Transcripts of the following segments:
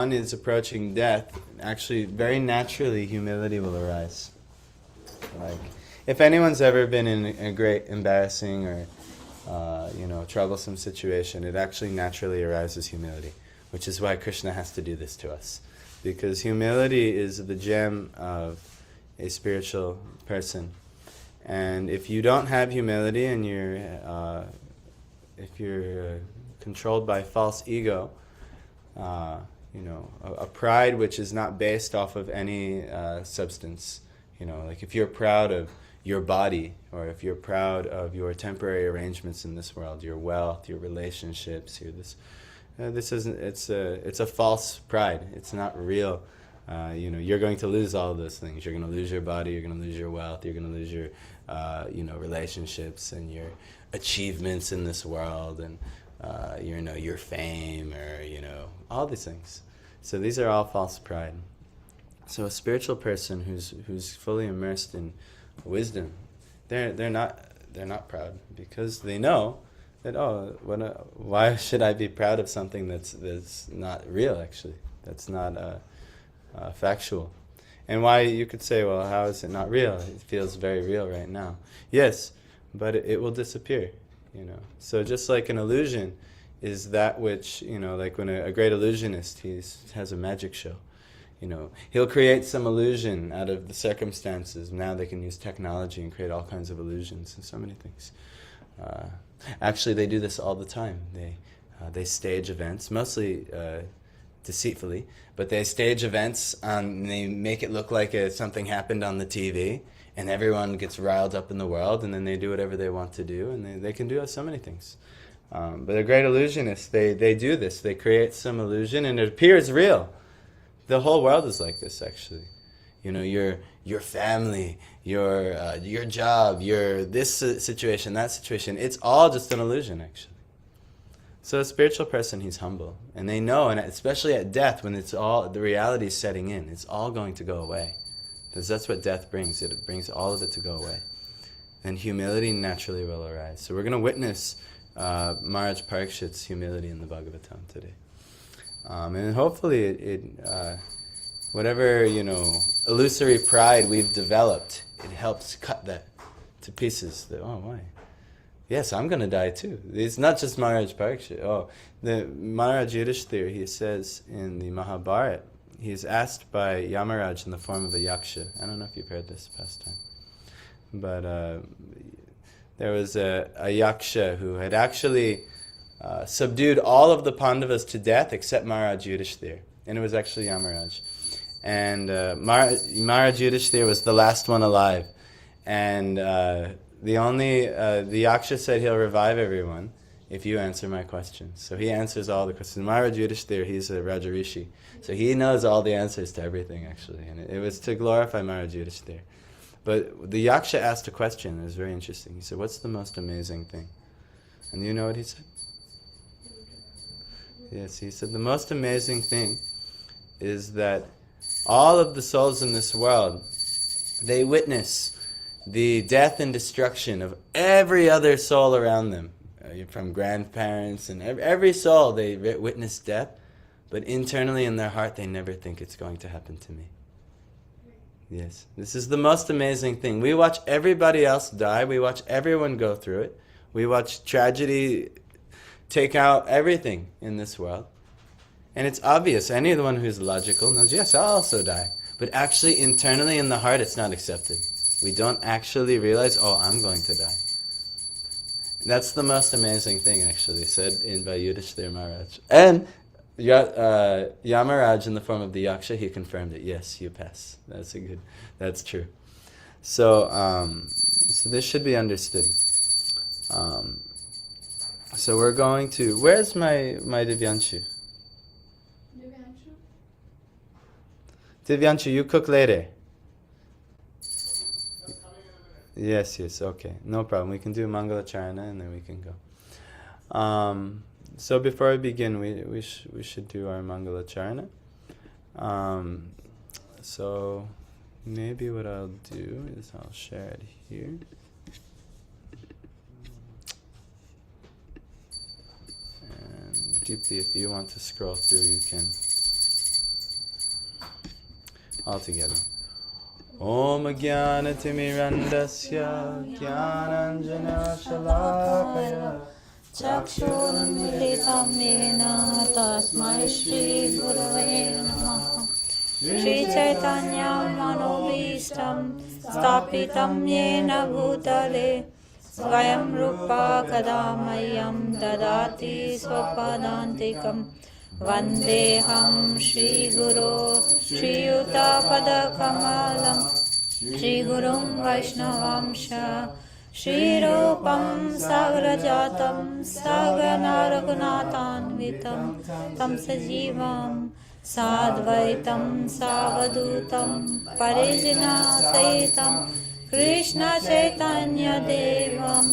one is approaching death, actually very naturally humility will arise. Like, if anyone's ever been in a great embarrassing or troublesome situation, it actually naturally arises humility, which is why Krishna has to do this to us, because humility is the gem of a spiritual person. And if you don't have humility and if you're controlled by false ego, a pride which is not based off of any substance. Like if you're proud of your body, or if you're proud of your temporary arrangements in this world, your wealth, your relationships, this isn't. It's a false pride. It's not real. You're going to lose all those things. You're going to lose your body. You're going to lose your wealth. You're going to lose your relationships and your achievements in this world, and your fame, or all these things. So these are all false pride. So a spiritual person who's fully immersed in wisdom, they're not proud, because they know that why should I be proud of something that's not real, actually, that's not factual. And why, you could say, well, how is it not real? It feels very real right now. Yes, but it will disappear. So just like an illusion is that which, like when a great illusionist, he has a magic show. He'll create some illusion out of the circumstances. Now they can use technology and create all kinds of illusions and so many things. Actually, they do this all the time. They stage events, mostly deceitfully, but they stage events and they make it look like something happened on the TV, and everyone gets riled up in the world, and then they do whatever they want to do, and they can do so many things. But the great illusionists, they do this. They create some illusion, and it appears real. The whole world is like this, actually. Your family, your job, your this situation, that situation. It's all just an illusion, actually. So a spiritual person, he's humble, and they know, and especially at death, when it's all the reality is setting in, it's all going to go away, because that's what death brings. It brings all of it to go away, and humility naturally will arise. So we're going to witness Maharaj Parikshit's humility in the Bhagavatam today. And hopefully whatever, illusory pride we've developed, it helps cut that to pieces. Why? Yes, I'm going to die too. It's not just Maharaj Parikshit. The Maharaj Yudhishthira, he says in the Mahabharata, he's asked by Yamaraj in the form of a yaksha. I don't know if you've heard this past time. But there was a yaksha who had actually subdued all of the Pandavas to death except Maharaj Yudhishthira. And it was actually Yamaraj. And Maharaj Yudhishthira was the last one alive. And the yaksha said he'll revive everyone if you answer my questions. So he answers all the questions. Maharaj Yudhishthira, he's a Rajarishi. So he knows all the answers to everything, actually. And it was to glorify Maharaj Yudhishthira. But the yaksha asked a question. It was very interesting. He said, what's the most amazing thing? And you know what he said? Yes, he said the most amazing thing is that all of the souls in this world, they witness the death and destruction of every other soul around them, from grandparents and every soul. They witness death, but internally in their heart they never think it's going to happen to me. Yes, this is the most amazing thing. We watch everybody else die. We watch everyone go through it. We watch tragedy take out everything in this world. And it's obvious. Anyone who's logical knows, yes, I'll also die. But actually, internally in the heart, it's not accepted. We don't actually realize, I'm going to die. That's the most amazing thing, actually, said by Yudhishthira Maharaj. And Yamaraj, in the form of the yaksha, he confirmed it. Yes, you pass. That's true. So this should be understood. So we're going to... Where's my Divyanshu? Divyanshu, you cook later. Yes, okay. No problem. We can do Mangala Charana and then we can go. So before I begin, we should do our Mangala Charana. So maybe what I'll do is I'll share it here. And Deepthi, if you want to scroll through, you can. All together. Om Jnanatimirandasya Jnananjana Shalakaya Chakshurunmilitam yena tasmai Shri Gurave Namaha. Shri Chaitanya Manobhishtam Stapitam yena bhutale Svayam Rupa Kadamayam Dadati Swapadantikam Vandeham Shri Guru Shri Yuta Padakamalam Shri Gurum Vaishnavamsha Shri Rupam Sagrajatam Saganaragunatanvitam Tam Sajivam Sadvaitam Savadutam Parijina Saitam Krishna Chaitanya Devam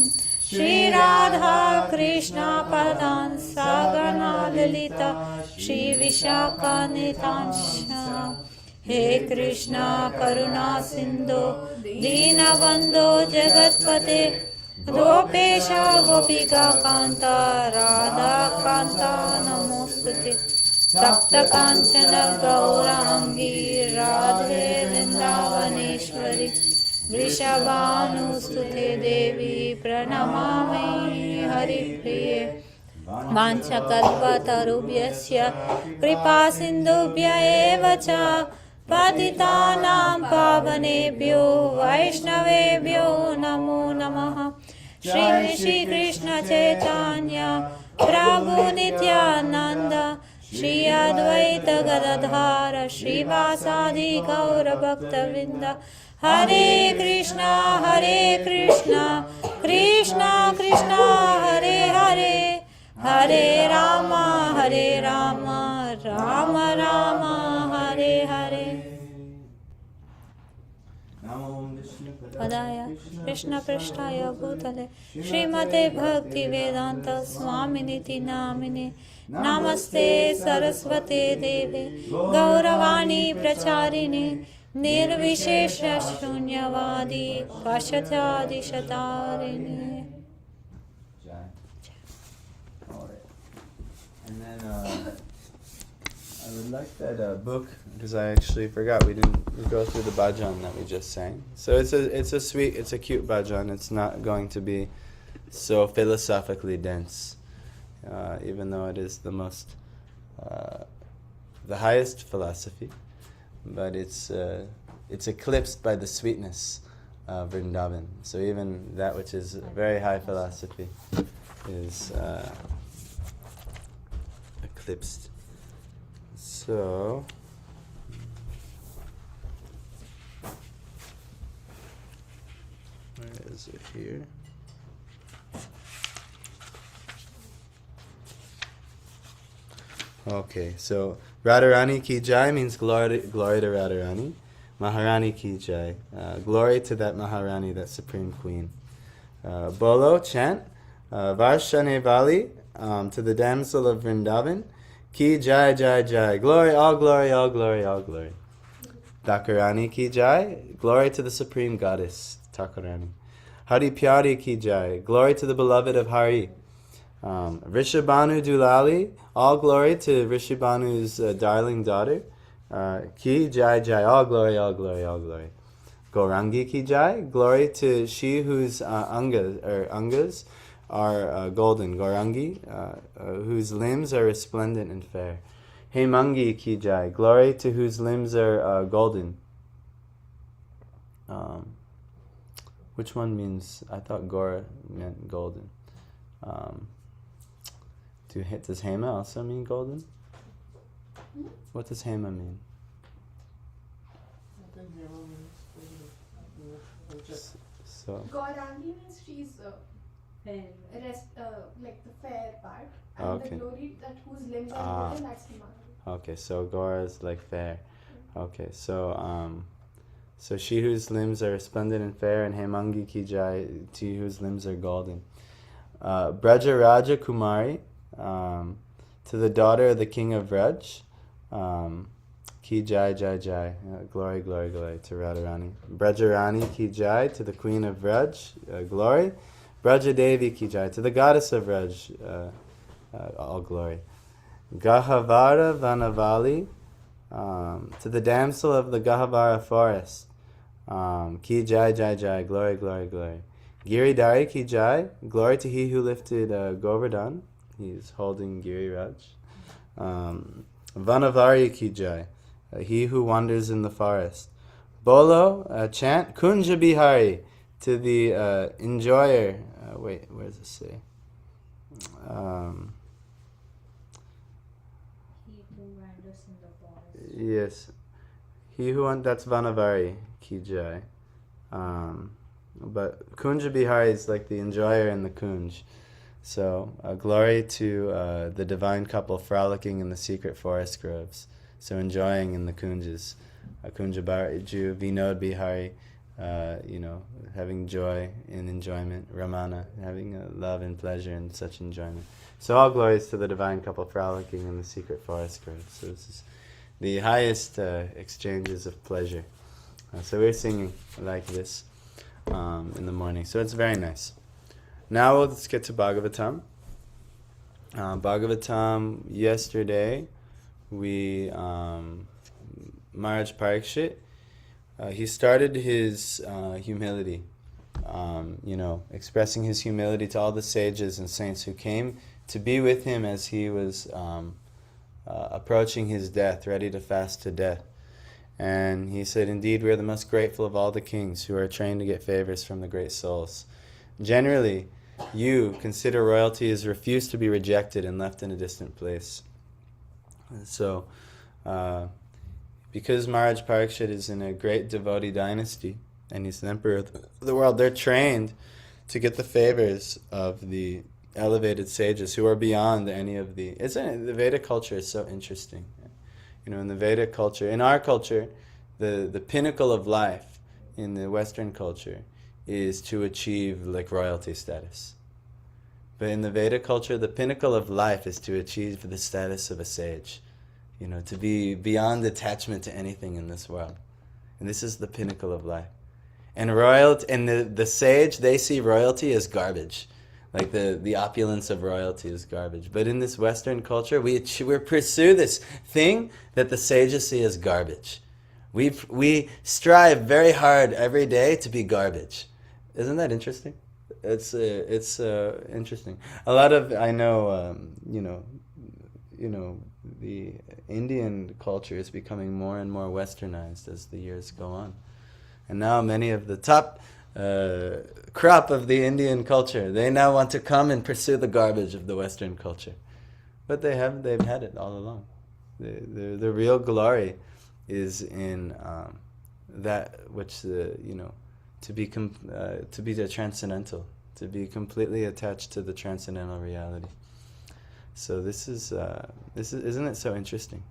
Shri Radha Krishna Padan Sagana Lalita Shri Vishaka Nitansha. He Krishna Karuna Sindhu Dinabandhu Jagatpate Gopesha Gopika Kanta Radha Kanta Namostute Tapta Kanchana Gaurangi Radhe Vrindavaneshwari Vrishabhanustute Devi Pranamami Haripriye Vanchakalpatarubhyasya Kripa Sindhubhya eva cha Patitanam Pavanebhyo Vaishnavebhyo Namo Namaha. Shri Krishna Chaitanya Prabhu Nityananda Shri Advaita Gadadhara Shri Vasadi Gaura Bhaktavinda. Hare Krishna Krishna Krishna Hare Hare Hare Rama Rama Rama Hare Hare. Padaya Krishna Prishtaya Bhutale Srimate Bhakti Vedanta Swaminiti Namine Namaste Saraswate Deve Gauravani Pracharine Nirvishesha Shunyavadi Pashatyadi Shatarine. And then I would like that book, because I actually forgot we didn't go through the bhajan that we just sang. So it's a sweet, it's a cute bhajan. It's not going to be so philosophically dense, even though it is the most, the highest philosophy. But it's eclipsed by the sweetness of Vrindavan. So even that which is very high philosophy is eclipsed. So where is it here? Okay, so Radharani Ki Jai means glory to Radharani. Maharani Ki Jai, glory to that Maharani, that Supreme Queen. Bolo, chant. Varshane Vali, to the damsel of Vrindavan. Ki Jai Jai Jai, glory, all glory, all glory, all glory. Thakurani Ki Jai, glory to the Supreme Goddess, Thakurani. Hari Pyari Ki Jai, glory to the beloved of Hari. Rishabhanu Dulali, all glory to Rishabhanu's darling daughter. Ki Jai Jai, all glory, all glory, all glory. Gaurangi Ki Jai, glory to she whose angas are golden. Gaurangi, whose limbs are resplendent and fair. Hemangi Ki Jai, glory to whose limbs are golden. Which one means, I thought Gora meant golden. Does Hema also mean golden? What does Hema mean? I think Hema means so. Gaurangi means she's like the fair part, and Okay. the glory that whose limbs are golden, that's Himangi. Okay, so Gora is like fair. Okay, so so she whose limbs are resplendent and fair, and Hemangi Ki Jai, to whose limbs are golden. Braja Raja Kumari, to the daughter of the king of Vraj. Ki Jai Jai Jai, glory, glory, glory to Radharani. Brajarani Ki Jai, to the queen of Vraj, glory. Braja Devi Ki Jai, to the goddess of Vraj, all glory. Gahavara Vanavali, To the damsel of the Gahavara forest, ki jai jai jai, glory, glory, glory. Giridhari ki jai, glory to he who lifted Govardhan. He's holding Giriraj. Vanavari ki jai, he who wanders in the forest. Bolo, chant, Kunja Bihari, to the enjoyer. Wait, where does it say? He who wanders in the forest. Yes. He who that's Vanavari ki jai. But Kunja Bihari is like the enjoyer in the Kunj. So, glory to the divine couple frolicking in the secret forest groves. So, enjoying in the Kunjas. Kunja Bharaju, Vinod Bihari, having joy in enjoyment. Ramana, having love and pleasure in such enjoyment. So, all glories to the divine couple frolicking in the secret forest groves. So, this is the highest exchanges of pleasure. So, we're singing like this in the morning. So, it's very nice. Now let's get to Bhagavatam. Bhagavatam, yesterday, we, Maharaj Parikshit, he started his humility, expressing his humility to all the sages and saints who came to be with him as he was approaching his death, ready to fast to death. And he said, indeed, we are the most grateful of all the kings who are trained to get favors from the great souls. Generally, you consider royalty as refused to be rejected and left in a distant place. So, because Maharaj Parikshit is in a great devotee dynasty, and he's the emperor of the world, they're trained to get the favors of the elevated sages who are beyond any of the... The Vedic culture is so interesting. In the Vedic culture, in our culture, the pinnacle of life in the Western culture is to achieve like royalty status. But in the Vedic culture, the pinnacle of life is to achieve the status of a sage. To be beyond attachment to anything in this world. And this is the pinnacle of life. And royalty, and the sage, they see royalty as garbage. Like the opulence of royalty is garbage. But in this Western culture, we pursue this thing that the sages see as garbage. We strive very hard every day to be garbage. Isn't that interesting? It's interesting. A lot of, I know, the Indian culture is becoming more and more westernized as the years go on. And now many of the top crop of the Indian culture, they now want to come and pursue the garbage of the Western culture. But they've had it all along. The real glory is in that which to be the transcendental, to be completely attached to the transcendental reality. So this is isn't it so interesting?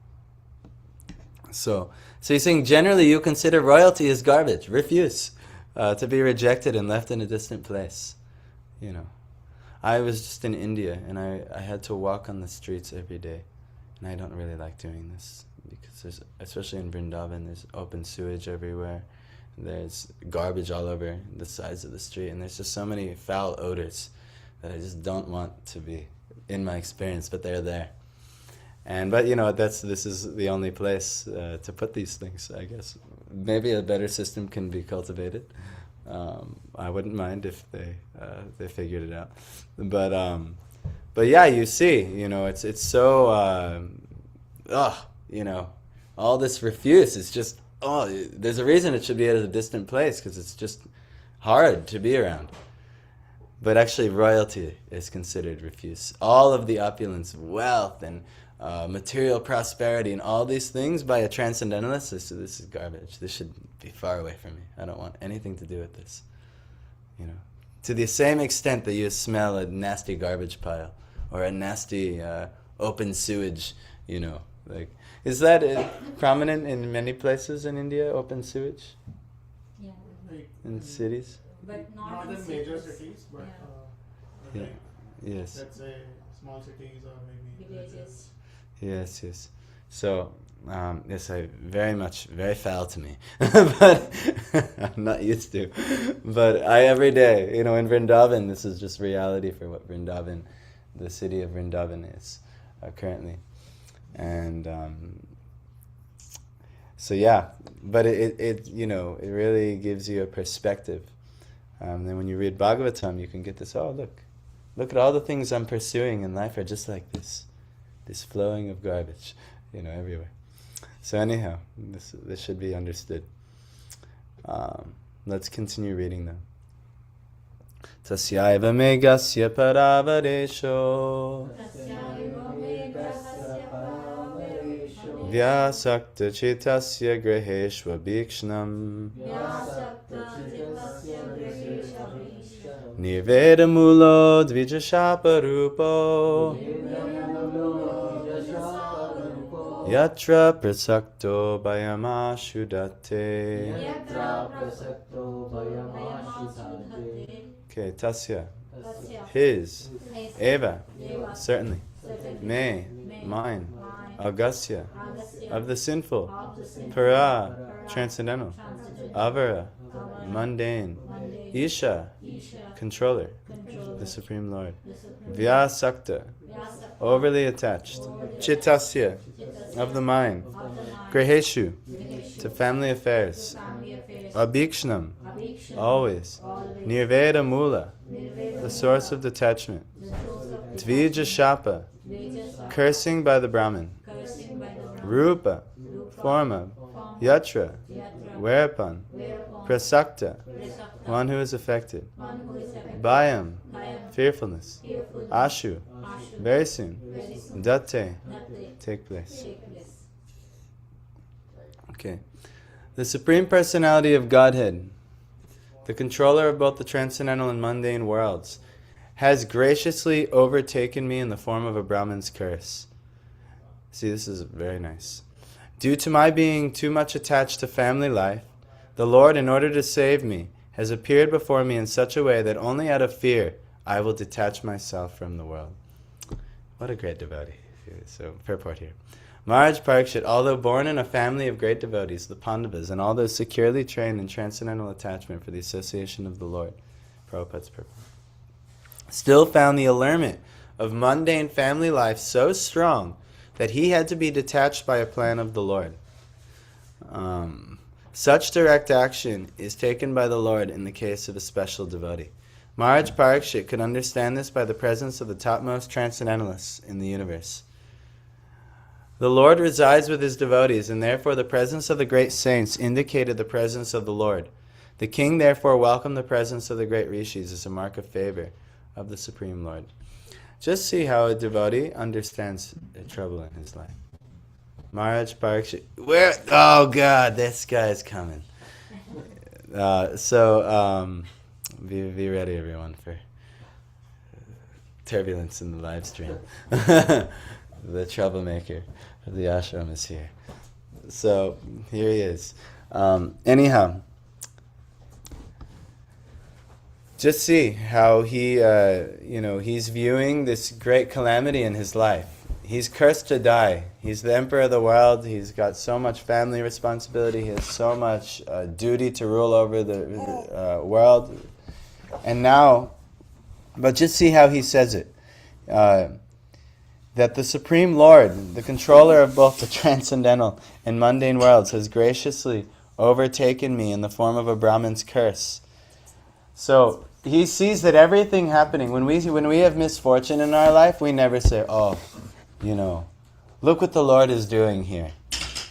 So he's saying generally you consider royalty as garbage, refuse to be rejected and left in a distant place. I was just in India and I had to walk on the streets every day, and I don't really like doing this because especially in Vrindavan, there's open sewage everywhere. There's garbage all over the sides of the street, and there's just so many foul odors that I just don't want to be in my experience, but they're there. But this is the only place to put these things, I guess. Maybe a better system can be cultivated. I wouldn't mind if they figured it out. But yeah, you see, it's so all this refuse is just there's a reason it should be at a distant place, because it's just hard to be around. But actually, royalty is considered refuse. All of the opulence, wealth, and material prosperity, and all these things by a transcendentalist, this is garbage. This should be far away from me. I don't want anything to do with this. To the same extent that you smell a nasty garbage pile or a nasty open sewage, is that prominent in many places in India? Open sewage Yeah. Like, in cities? But not in major cities, but Yeah. like, Yes. let's say small cities or maybe Villages. Yes. So, yes, very foul to me, but I'm not used to. But every day, in Vrindavan, this is just reality for what Vrindavan, the city of Vrindavan is currently. And So yeah, but it you know, it really gives you a perspective. Then when you read Bhagavatam, you can get this, oh look at all the things I'm pursuing in life are just like this flowing of garbage, you know, everywhere. So anyhow, this should be understood. Let's continue reading though. Tasyaiva megasya paravadesho vyasakta chitasya griheshva bhikshnam nirveda mulo dvijashapa rupo yatra prasakto bhayamasudate. Okay, tasya, his, eva, certainly, me, mine, agasya, of the sinful, para, transcendental, avara, mundane, isha, controller, the Supreme Lord, vyasakta, overly attached, chitasya, of the mind, griheshu, to family affairs, abhikshnam, always, nirveda mula, the source of detachment, dvija shapa, cursing by the Brahmin, rupa, form of, yatra, whereupon, prasakta, one who is affected, bhayam, fearfulness, ashu, very soon, date, take place. Okay. The Supreme Personality of Godhead, the controller of both the transcendental and mundane worlds, has graciously overtaken me in the form of a Brahmin's curse. See, this is very nice. Due to my being too much attached to family life, the Lord, in order to save me, has appeared before me in such a way that only out of fear I will detach myself from the world. What a great devotee. So, purport here. Maharaj Parikshit, although born in a family of great devotees, the Pandavas, and although securely trained in transcendental attachment for the association of the Lord, Prabhupada's purport, still found the allurement of mundane family life so strong that he had to be detached by a plan of the Lord. Such direct action is taken by the Lord in the case of a special devotee. Maharaj Parikshit could understand this by the presence of the topmost transcendentalists in the universe. The Lord resides with his devotees, and therefore the presence of the great saints indicated the presence of the Lord. The king therefore welcomed the presence of the great rishis as a mark of favor of the Supreme Lord. Just see how a devotee understands the trouble in his life. Maharaj Parikshit, oh God, this guy's coming. Be ready, everyone, for turbulence in the live stream. The troublemaker of the ashram is here. So here he is. Anyhow, just see how he's viewing this great calamity in his life. He's cursed to die. He's the emperor of the world. He's got so much family responsibility. He has so much duty to rule over the world. And now, but just see how he says it. That the Supreme Lord, the controller of both the transcendental and mundane worlds, has graciously overtaken me in the form of a Brahmin's curse. So he sees that everything happening, when we have misfortune in our life, we never say, oh, look what the Lord is doing here.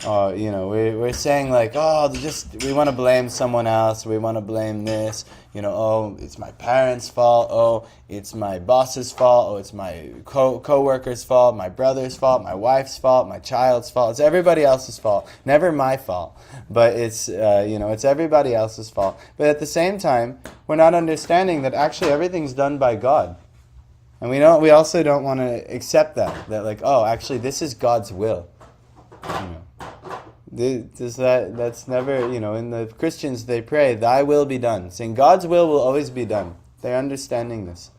We're saying like, we want to blame someone else, we want to blame this, it's my parents' fault, it's my boss's fault, it's my co-worker's fault, my brother's fault, my wife's fault, my child's fault. It's everybody else's fault, never my fault, but it's everybody else's fault. But at the same time, we're not understanding that actually everything's done by God. And we also don't want to accept that like, actually this is God's will. That's never, in the Christians they pray, thy will be done. Saying God's will always be done. They're understanding this.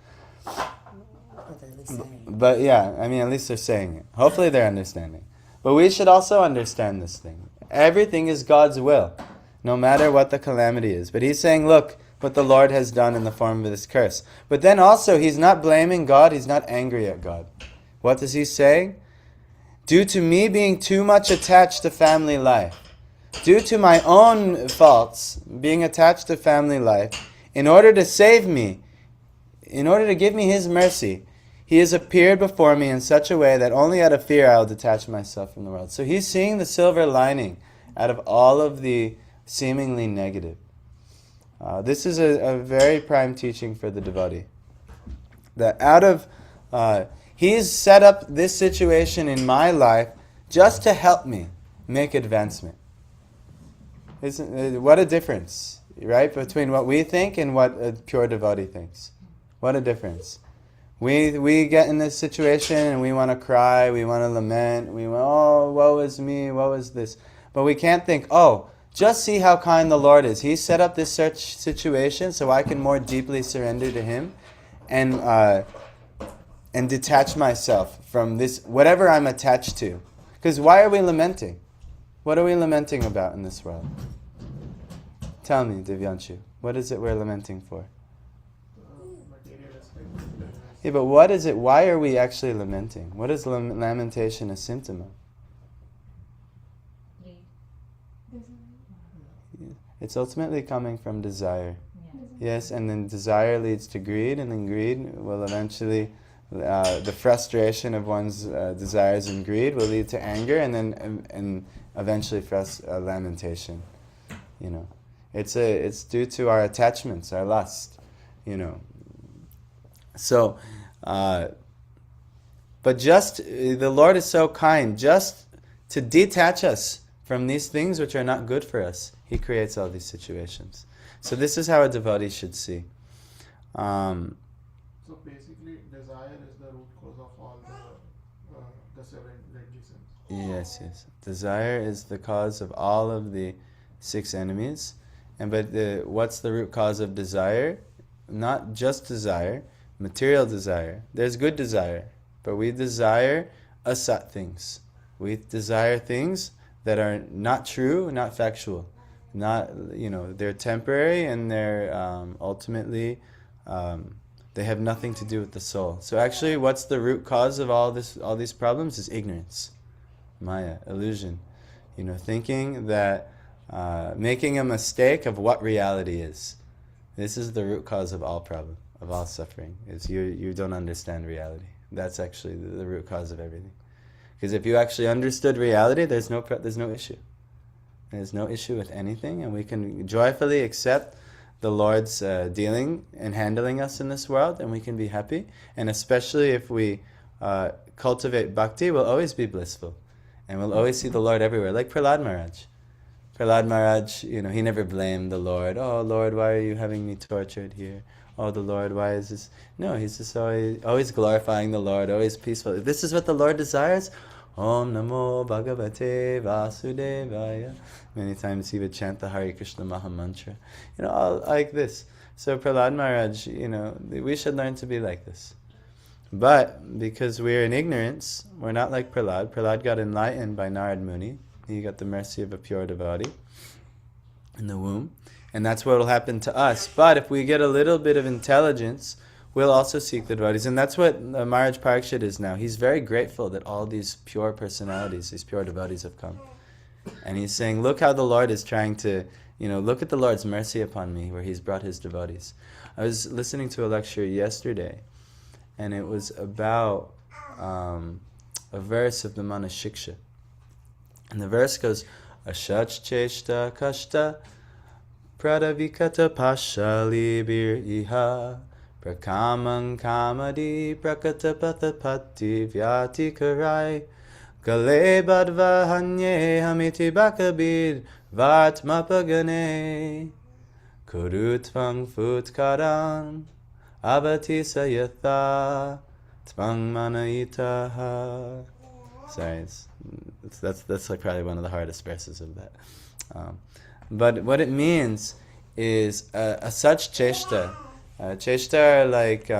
But at least they're saying it. Hopefully they're understanding. But we should also understand this thing. Everything is God's will, no matter what the calamity is. But he's saying, look what the Lord has done in the form of this curse. But then also, he's not blaming God, he's not angry at God. What does he say? Due to me being too much attached to family life, due to my own faults, being attached to family life, in order to save me, in order to give me His mercy, He has appeared before me in such a way that only out of fear I will detach myself from the world. So He's seeing the silver lining out of all of the seemingly negative. This is a very prime teaching for the devotee. That out of, He's set up this situation in my life just to help me make advancement. What a difference, right? Between what we think and what a pure devotee thinks. What a difference. We get in this situation and we want to cry, we want to lament, we want, oh, woe is me, woe is this. But we can't think, oh, just see how kind the Lord is. He set up this such situation so I can more deeply surrender to Him and detach myself from this, whatever I'm attached to. Because why are we lamenting? What are we lamenting about in this world? Tell me, Divyanshu, what is it we're lamenting for? Materialistic. Yeah, but what is it? Why are we actually lamenting? What is lamentation a symptom of? It's ultimately coming from desire. Yes, and then desire leads to greed, and then greed will eventually, the frustration of one's desires and greed will lead to anger, and then eventually lamentation. You know, it's due to our attachments, our lust. You know, so, but just the Lord is so kind, just to detach us from these things which are not good for us. He creates all these situations. So this is how a devotee should see. So basically, desire is the root cause of all the seven deadly sins. Yes. Desire is the cause of all of the 6 enemies. But what's the root cause of desire? Not just desire, material desire. There's good desire, but we desire asat things. We desire things that are not true, not factual. Not, they're temporary and they're ultimately, they have nothing to do with the soul. So actually, what's the root cause of all these problems is ignorance, maya, illusion. Thinking that, making a mistake of what reality is. This is the root cause of all problem, of all suffering. Is you don't understand reality. That's actually the root cause of everything. Because if you actually understood reality, there's no issue. There's no issue with anything, and we can joyfully accept the Lord's dealing and handling us in this world, and we can be happy. And especially if we cultivate bhakti, we'll always be blissful, and we'll always see the Lord everywhere. Like Prahlad Maharaj. Prahlad Maharaj, he never blamed the Lord. Oh, Lord, why are you having me tortured here? Oh, the Lord, why is this? No, he's just always glorifying the Lord, always peaceful. If this is what the Lord desires, Om Namo Bhagavate Vasudevaya. Many times he would chant the Hare Krishna Maha Mantra. All like this. So Prahlad Maharaj, we should learn to be like this. But because we're in ignorance, we're not like Prahlad. Prahlad got enlightened by Narad Muni. He got the mercy of a pure devotee in the womb. And that's what will happen to us. But if we get a little bit of intelligence, we'll also seek the devotees. And that's what Maharaj Parikshit is now. He's very grateful that all these pure personalities, these pure devotees have come. And he's saying, look how the Lord is trying to, look at the Lord's mercy upon me, where He's brought His devotees. I was listening to a lecture yesterday, and it was about a verse of the Manashiksha. And the verse goes, Ashach cheshta kashta pradavikata pashali bir iha prakamang kamadi prakatapatapati vyati karai gale badvahanye hamiti bakabid vatmapagane kurutvang futkaran abati sayatha tvang manaitaha. Sorry, that's like probably one of the hardest verses of that. But what it means is a such cheshta. Cheshta are like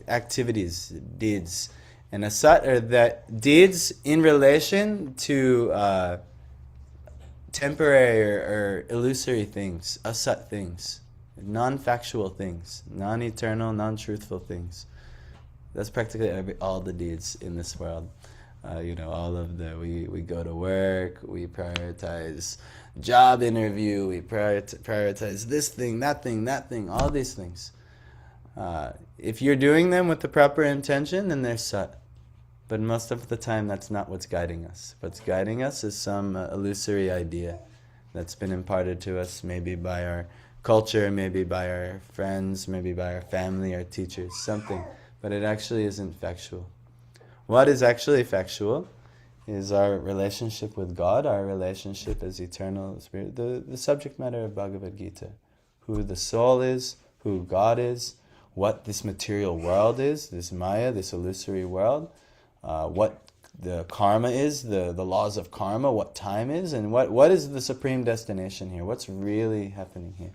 activities, deeds. And asat are that deeds in relation to temporary or illusory things, asat things, non-factual things, non-eternal, non-truthful things. That's practically all the deeds in this world. All of we go to work, we prioritize job interview, we prioritize this thing, that thing, all these things. If you're doing them with the proper intention, then they're sat. But most of the time, that's not what's guiding us. What's guiding us is some illusory idea that's been imparted to us, maybe by our culture, maybe by our friends, maybe by our family, our teachers, something. But it actually isn't factual. What is actually factual is our relationship with God, our relationship as eternal spirit, the subject matter of Bhagavad Gita. Who the soul is, who God is, what this material world is, this Maya, this illusory world, what the karma is, the laws of karma, what time is, and what is the supreme destination here? What's really happening here?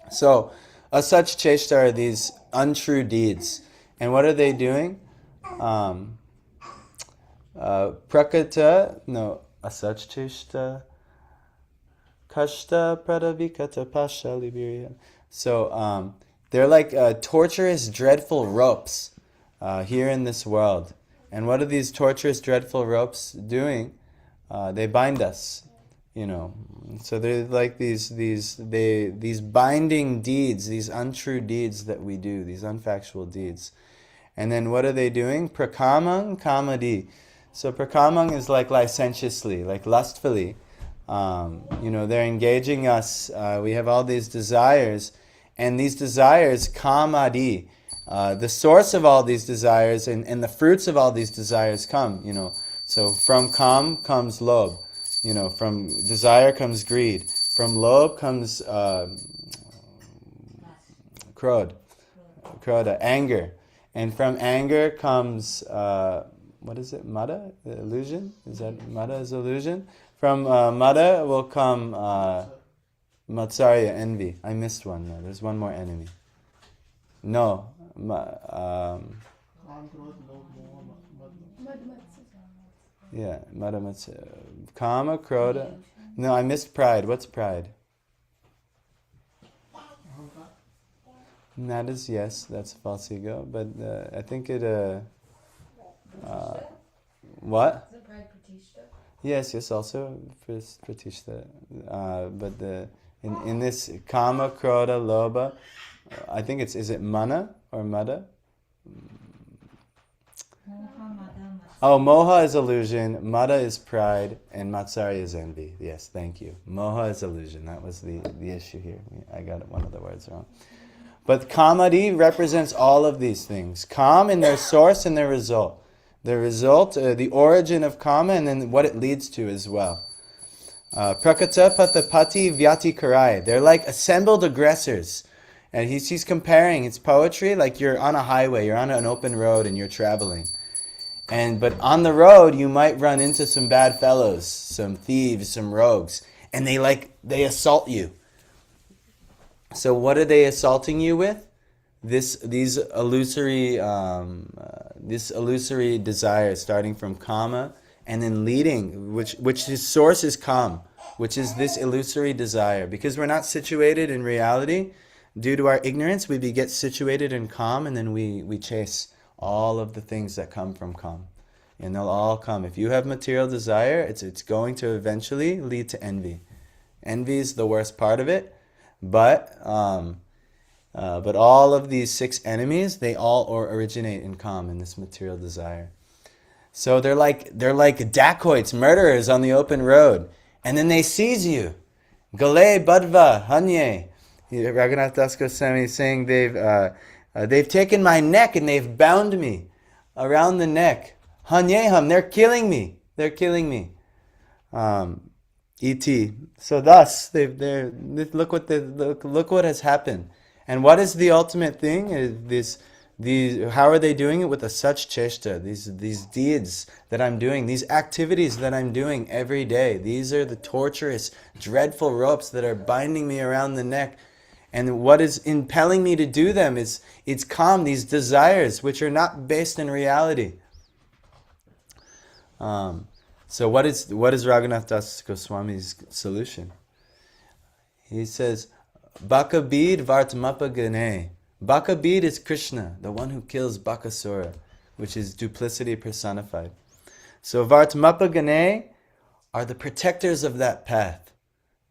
So, such cheshta are these untrue deeds. And what are they doing? Prakata, no, asach cheshta, kashta pradavikata pasha libirya. So, they're like torturous, dreadful ropes here in this world. And what are these torturous, dreadful ropes doing? They bind us, So they're like these binding deeds, these untrue deeds that we do, these unfactual deeds. And then what are they doing? Prakamang kamadi. So prakamang is like licentiously, like lustfully. They're engaging us. We have all these desires. And these desires, kamadi, the source of all these desires and the fruits of all these desires come, So from kam comes lob. From desire comes greed. From lob comes kroda, anger. And from anger comes, what is it, mada? Illusion? Is that mada is illusion? From mada will come matsarya, envy. I missed one. No, there's one more enemy. No. Yeah, mada matsarya. Kama, kroda. No, I missed pride. What's pride? That is, yes, that's false ego, but I think it, what? Is it pride pratishtha? Yes, also pratishtha. But in this kama, kroda, loba, I think is it mana or mada? Oh, moha is illusion, mada is pride, and matsarya is envy. Yes, thank you. Moha is illusion. That was the issue here. I got one of the words wrong. But kamadi represents all of these things. Kam in their source and their result. The result, the origin of kama, and then what it leads to as well. Prakata patapati vyati karai. They're like assembled aggressors. And he's comparing, it's poetry, like you're on a highway, you're on an open road and you're traveling. But on the road, you might run into some bad fellows, some thieves, some rogues. And they assault you. So what are they assaulting you with? This illusory desire, starting from kama, and then leading, which his source is kam, which is this illusory desire. Because we're not situated in reality, due to our ignorance, we get situated in kam, and then we chase all of the things that come from kam. And they'll all come. If you have material desire, it's going to eventually lead to envy. Envy is the worst part of it. But all of these 6 enemies, they all originate in kam, in this material desire. So they're like dacoits, murderers on the open road, and then they seize you. Gale badva hanye. Raghunath Das Goswami is saying they've taken my neck and they've bound me around the neck. Hanyeham, they're killing me. They're killing me. E.T. So thus, look what has happened. And what is the ultimate thing? How are they doing it? With a such cheshta, these deeds that I'm doing, these activities that I'm doing every day. These are the torturous, dreadful ropes that are binding me around the neck. And what is impelling me to do them is it's kam, these desires, which are not based in reality. So what is Raghunath Das Goswami's solution? He says, Bakabid Vartamapa Gane. Bakabid is Krishna, the one who kills Bakasura, which is duplicity personified. So Vartamapa Gane are the protectors of that path.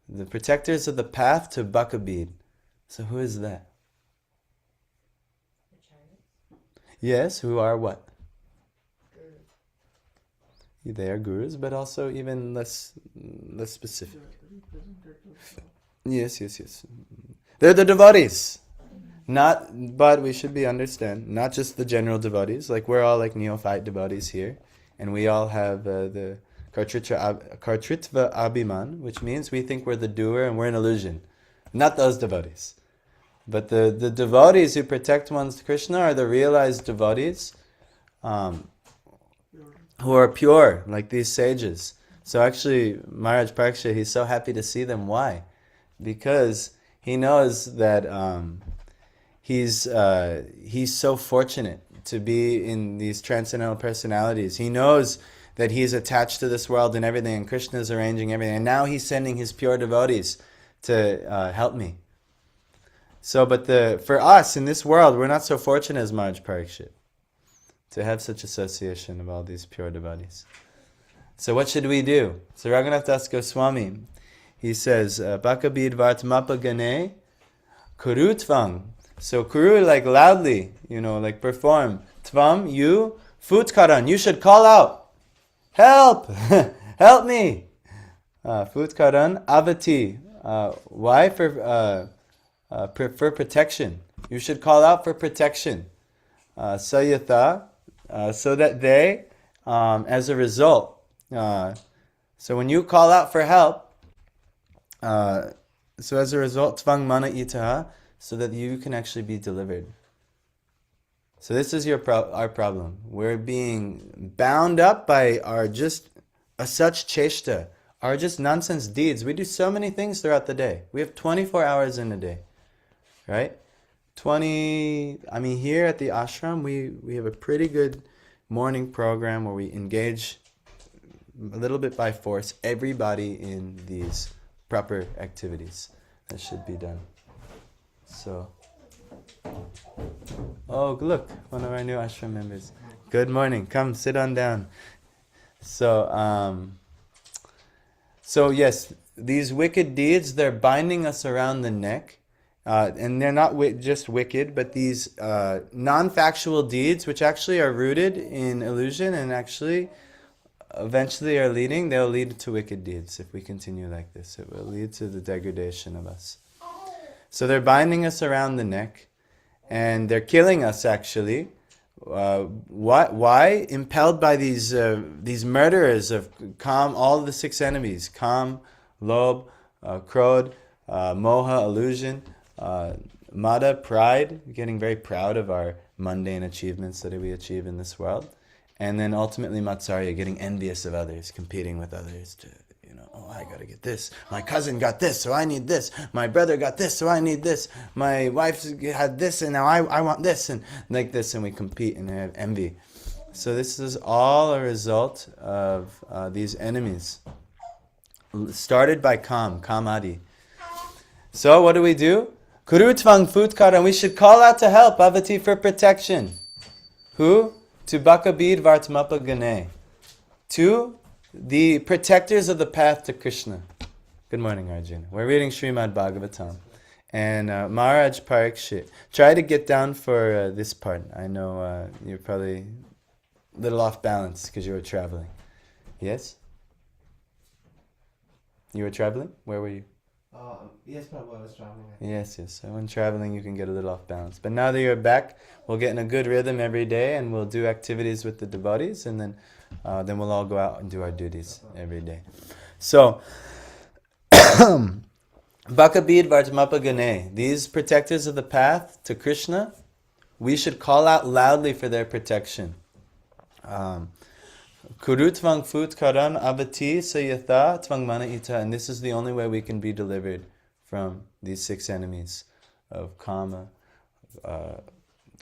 The protectors of the path to Bakabid. So who is that? Yes, who are what? They are gurus, but also even less specific. Yes. They're the devotees. But we should understand, not just the general devotees. Like we're all like neophyte devotees here, and we all have the Kartritva Abhiman, which means we think we're the doer and we're an illusion. Not those devotees. But the devotees who protect one's Krishna are the realized devotees who are pure, like these sages. So actually, Maharaj Pariksha, he's so happy to see them. Why? Because he knows that he's so fortunate to be in these transcendental personalities. He knows that he's attached to this world and everything, and Krishna is arranging everything. And now he's sending his pure devotees to help me. So, but for us in this world, we're not so fortunate as Maharaj Parikshit to have such association of all these pure devotees. So what should we do? So Raghunath Das Goswami, he says, Bakabid Vartamapa Gane Kuru Tvang. So kuru, like loudly, like perform. Tvam, you, Futkaran, you should call out. Help! Help me! Futkaran Avati. Why? For protection. You should call out for protection. Sayata, so that they, as a result, so when you call out for help, so as a result, tvang mana itaha, so that you can actually be delivered. So this is our problem. We're being bound up by our just such cheshta, our just nonsense deeds. We do so many things throughout the day. We have 24 hours in a day. Right? Here at the ashram, we have a pretty good morning program where we engage a little bit by force everybody in these proper activities that should be done. So, look, one of our new ashram members. Good morning. Come, sit on down. So yes, these wicked deeds, they're binding us around the neck. And they're not just wicked, but these non-factual deeds, which actually are rooted in illusion and actually eventually they'll lead to wicked deeds if we continue like this. It will lead to the degradation of us. So they're binding us around the neck, and they're killing us actually. Why? Impelled by these murderers of Kam, all the six enemies: Kam, Lobh, Krodh, Moha, illusion, Mada, pride, getting very proud of our mundane achievements that we achieve in this world. And then ultimately Matsarya, getting envious of others, competing with others to, I gotta get this. My cousin got this, so I need this. My brother got this, so I need this. My wife had this, and now I want this, and like this, and we compete and have envy. So this is all a result of these enemies. Started by Kamadi. So what do? Kuru tvang futkara, and we should call out to help, avati, for protection. Who? To Bakabid Vartamapa Gane. To the protectors of the path to Krishna. Good morning, Arjuna. We're reading Srimad Bhagavatam. And Maharaj Parikshit, try to get down for this part. I know you're probably a little off balance because you were traveling. Yes? You were traveling? Where were you? Yes, Prabhu, I was traveling. Yes. So when traveling, you can get a little off balance. But now that you're back, we'll get in a good rhythm every day, and we'll do activities with the devotees, and then we'll all go out and do our duties every day. So, Bakabid Vartamapa Gane, these protectors of the path to Krishna, we should call out loudly for their protection. Kuru tvang fut karan abati sayatha tvang mana ita. And this is the only way we can be delivered from these six enemies of Kama,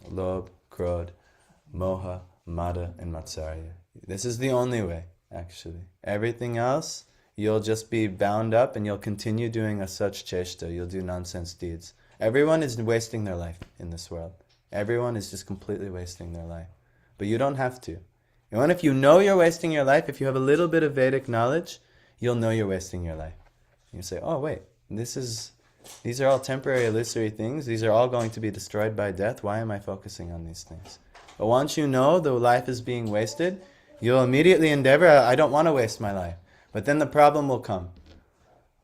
Lobh, Krodh, Moha, Mada, and Matsarya. This is the only way, actually. Everything else, you'll just be bound up and you'll continue doing a such cheshta. You'll do nonsense deeds. Everyone is wasting their life in this world. Everyone is just completely wasting their life. But you don't have to. And if you know you're wasting your life, if you have a little bit of Vedic knowledge, you'll know you're wasting your life. You say, oh wait, these are all temporary, illusory things. These are all going to be destroyed by death. Why am I focusing on these things? But once you know the life is being wasted, you'll immediately endeavor, I don't want to waste my life. But then the problem will come.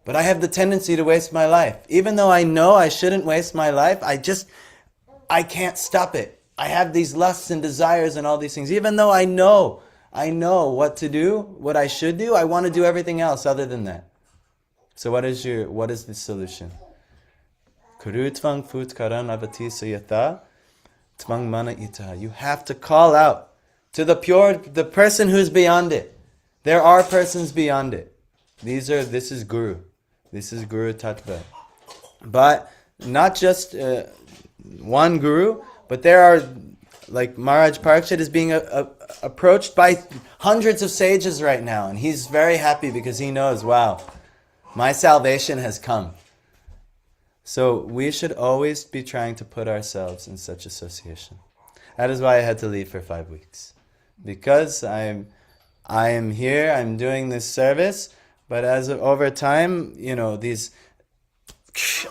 But I have the tendency to waste my life. Even though I know I shouldn't waste my life, I can't stop it. I have these lusts and desires and all these things. Even though I know what to do, what I should do, I want to do everything else other than that. So what is the solution? Kuru tvang fut karan avati sayata tvang mana ita. You have to call out to the person who's beyond it. There are persons beyond it. This is Guru. This is Guru Tattva. But not just one Guru, but there are, like Maharaj Parikshit is being approached by hundreds of sages right now. And he's very happy because he knows, wow, my salvation has come. So we should always be trying to put ourselves in such association. That is why I had to leave for 5 weeks. Because I am here, I'm doing this service, but over time, these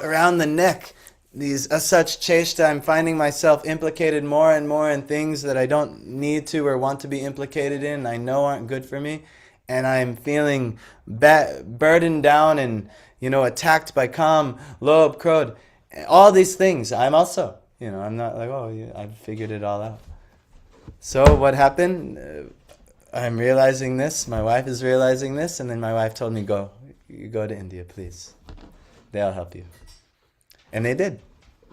around the neck, these as such cheshta, I'm finding myself implicated more and more in things that I don't need to or want to be implicated in, I know aren't good for me, and I'm feeling burdened down and attacked by kam, lobh, krodh, all these things. I'm also, I'm not like, I've figured it all out. So what happened? I'm realizing this, my wife is realizing this, and then my wife told me, you go to India, please. They'll help you. And they did.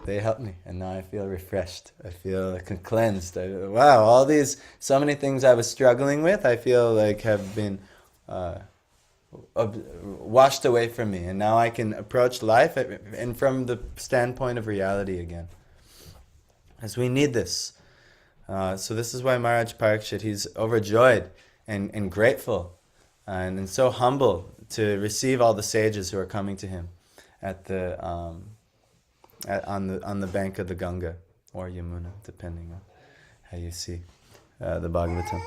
They helped me, and now I feel refreshed. I feel cleansed. So many things I was struggling with, I feel like have been washed away from me, and now I can approach life and from the standpoint of reality again. As we need this. So this is why Maharaj Parikshit, he's overjoyed and grateful and so humble to receive all the sages who are coming to him on the bank of the Ganga or Yamuna, depending on how you see the Bhagavatam.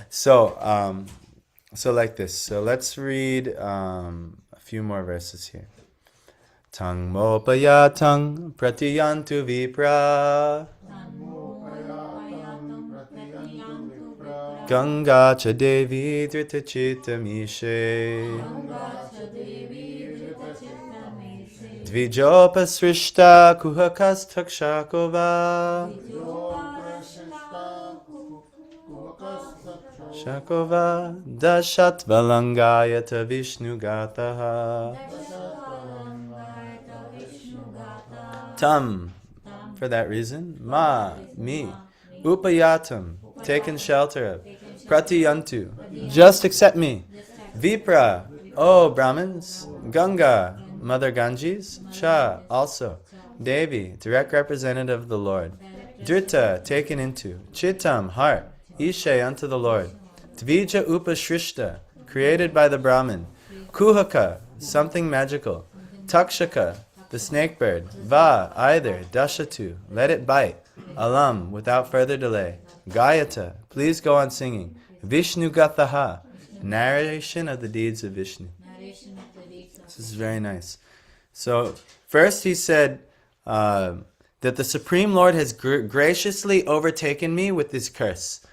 So like this. So let's read a few more verses here. Tang mopayatang pratiyantu vipra Ganga cha devi dritachita mishe Dvijopa srishta kuhakas takshakova Shakova dashat valangayata vishnu gataha Tam, for that reason, me, upayatam, taken shelter of, pratiyantu, just accept me, vipra, oh Brahmins, Ganga, Mother Ganges, cha, also, Devi, direct representative of the Lord, drita, taken into, chitam, heart, ishe, unto the Lord, dvija upashrishta, created by the Brahmin, kuhaka, something magical, takshaka, the snake bird, va, either, dashatu, let it bite, alam, without further delay, gayata, please go on singing, Vishnu gathaha, narration of the deeds of Vishnu. This is very nice. So, first he said that the Supreme Lord has graciously overtaken me with this curse.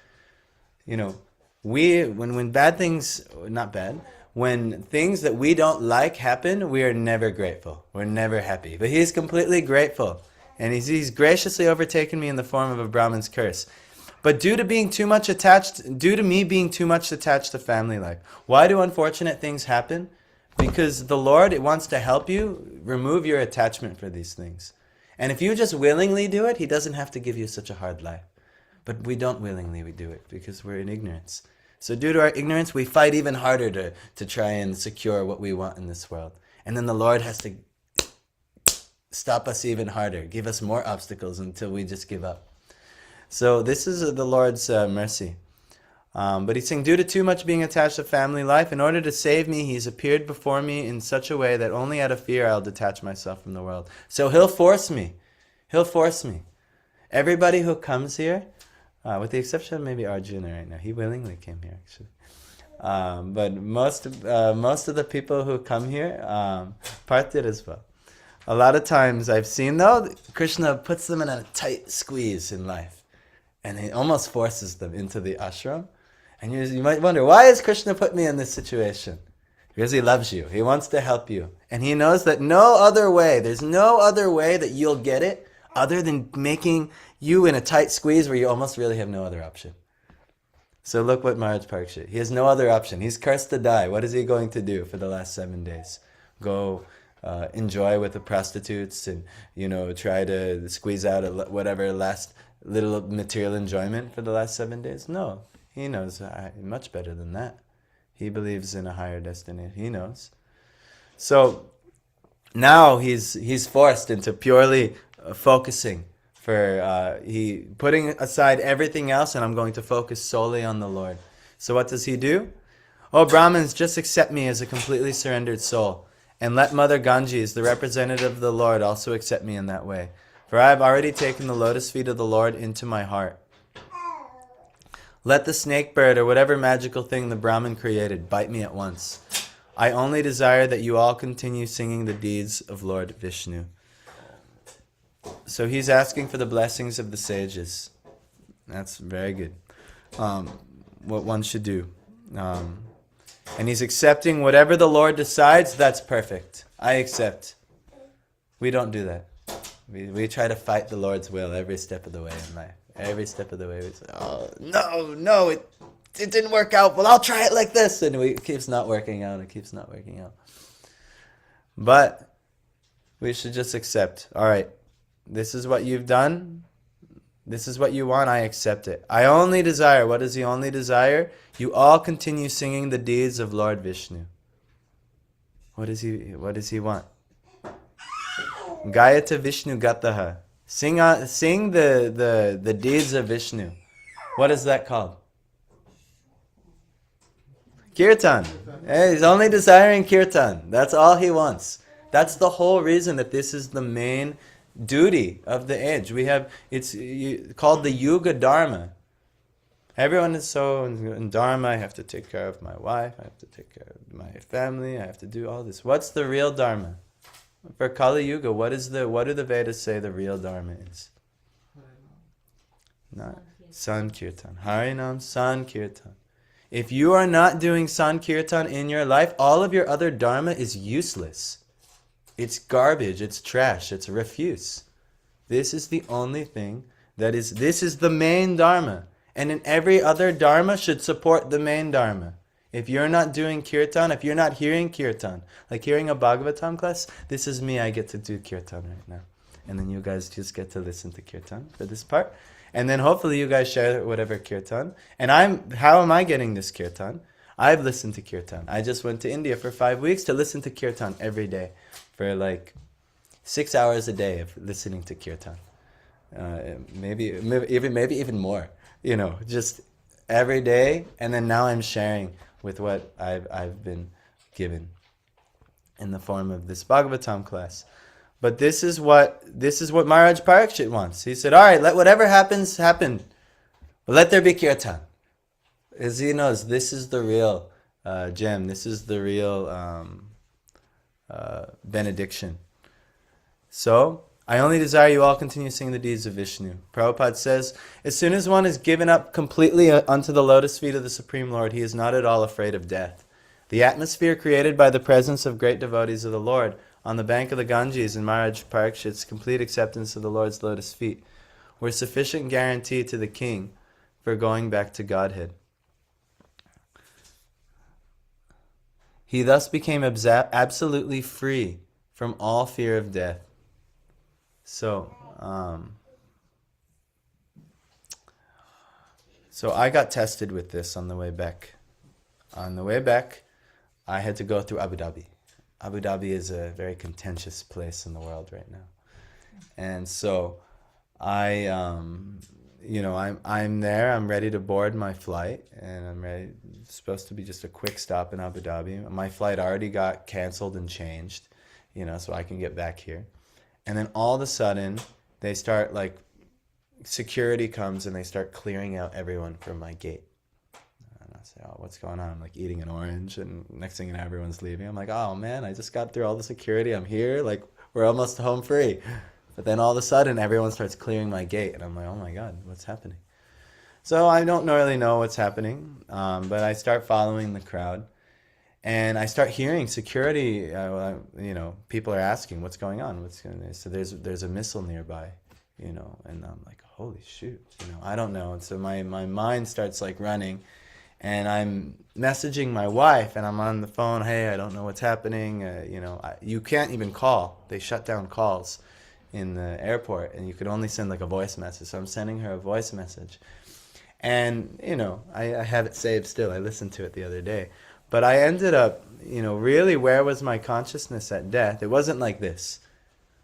When bad things, not bad, when things that we don't like happen, we are never grateful. We're never happy. But he's completely grateful. And he's graciously overtaken me in the form of a Brahmin's curse. But due to me being too much attached to family life. Why do unfortunate things happen? Because the Lord wants to help you remove your attachment for these things. And if you just willingly do it, he doesn't have to give you such a hard life. But we don't willingly do it because we're in ignorance. So due to our ignorance, we fight even harder to try and secure what we want in this world. And then the Lord has to stop us even harder, give us more obstacles until we just give up. So this is the Lord's mercy. But he's saying, due to too much being attached to family life, in order to save me, he's appeared before me in such a way that only out of fear I'll detach myself from the world. So he'll force me. He'll force me. Everybody who comes here, with the exception of maybe Arjuna right now. He willingly came here, actually. But most of the people who come here, Parth did as well. A lot of times I've seen, though, Krishna puts them in a tight squeeze in life. And he almost forces them into the ashram. And you might wonder, why has Krishna put me in this situation? Because he loves you. He wants to help you. And he knows that there's no other way that you'll get it other than making you in a tight squeeze where you almost really have no other option. So look what Maharaj Parikshit, he has no other option. He's cursed to die. What is he going to do for the last 7 days? Go enjoy with the prostitutes and, try to squeeze out whatever last little material enjoyment for the last 7 days? No, he knows much better than that. He believes in a higher destiny. He knows. So now he's forced into purely focusing he putting aside everything else, and I'm going to focus solely on the Lord. So what does he do? Oh, Brahmins, just accept me as a completely surrendered soul, and let Mother Ganges, the representative of the Lord, also accept me in that way. For I have already taken the lotus feet of the Lord into my heart. Let the snake bird or whatever magical thing the Brahmin created bite me at once. I only desire that you all continue singing the deeds of Lord Vishnu. So he's asking for the blessings of the sages. That's very good. What one should do. And he's accepting whatever the Lord decides, that's perfect. I accept. We don't do that. We try to fight the Lord's will every step of the way in life. Every step of the way we say, oh, no, it didn't work out. Well, I'll try it like this. And it keeps not working out. But we should just accept. All right, this is what you've done. This is what you want. I accept it. I only desire. What does he only desire? You all continue singing the deeds of Lord Vishnu. What does he want? Gayata Vishnu Gataha. Sing the deeds of Vishnu. What is that called? Kirtan. He's only desiring kirtan. That's all he wants. That's the whole reason that this is the main duty of the age. It's called the Yuga Dharma. Everyone is so in Dharma. I have to take care of my wife. I have to take care of my family. I have to do all this. What's the real Dharma? For Kali Yuga, what do the Vedas say the real Dharma is? Not Sankirtan. Harinam Sankirtan. If you are not doing Sankirtan in your life, all of your other Dharma is useless. It's garbage, it's trash, it's refuse. This is the only thing this is the main Dharma. And in every other Dharma should support the main Dharma. If you're not doing kirtan, if you're not hearing kirtan, like hearing a Bhagavatam class, this is me, I get to do kirtan right now. And then you guys just get to listen to kirtan for this part. And then hopefully you guys share whatever kirtan. And how am I getting this kirtan? I've listened to kirtan. I just went to India for 5 weeks to listen to kirtan every day. For like 6 hours a day of listening to kirtan. Maybe even more. Just every day. And then now I'm sharing with what I've been given in the form of this Bhagavatam class. But this is what Maharaj Parikshit wants. He said, all right, let whatever happens, happen. But let there be kirtan. As he knows, this is the real gem. This is the real benediction. So, I only desire you all continue singing the deeds of Vishnu. Prabhupada says, as soon as one is given up completely unto the lotus feet of the Supreme Lord, he is not at all afraid of death. The atmosphere created by the presence of great devotees of the Lord on the bank of the Ganges and Maharaj Parikshit's complete acceptance of the Lord's lotus feet were sufficient guarantee to the king for going back to Godhead. He thus became absolutely free from all fear of death. So I got tested with this on the way back. On the way back, I had to go through Abu Dhabi. Abu Dhabi is a very contentious place in the world right now. And so I'm there, I'm ready to board my flight, and I'm ready. It's supposed to be just a quick stop in Abu Dhabi. My flight already got canceled and changed, so I can get back here. And then all of a sudden, they start security comes and they start clearing out everyone from my gate. And I say, oh, what's going on? I'm like eating an orange, and next thing you know, everyone's leaving. I'm like, oh man, I just got through all the security. I'm here. Like, we're almost home free. But then all of a sudden, everyone starts clearing my gate. And I'm like, oh my God, what's happening? So I don't really know what's happening, but I start following the crowd. And I start hearing security, people are asking, what's going on? So there's a missile nearby, and I'm like, holy shoot, I don't know. And so my mind starts like running, and I'm messaging my wife, and I'm on the phone, hey, I don't know what's happening. You can't even call. They shut down calls in the airport, and you could only send like a voice message. So I'm sending her a voice message. And, I have it saved still. I listened to it the other day. But I ended up, really, where was my consciousness at death? It wasn't like this.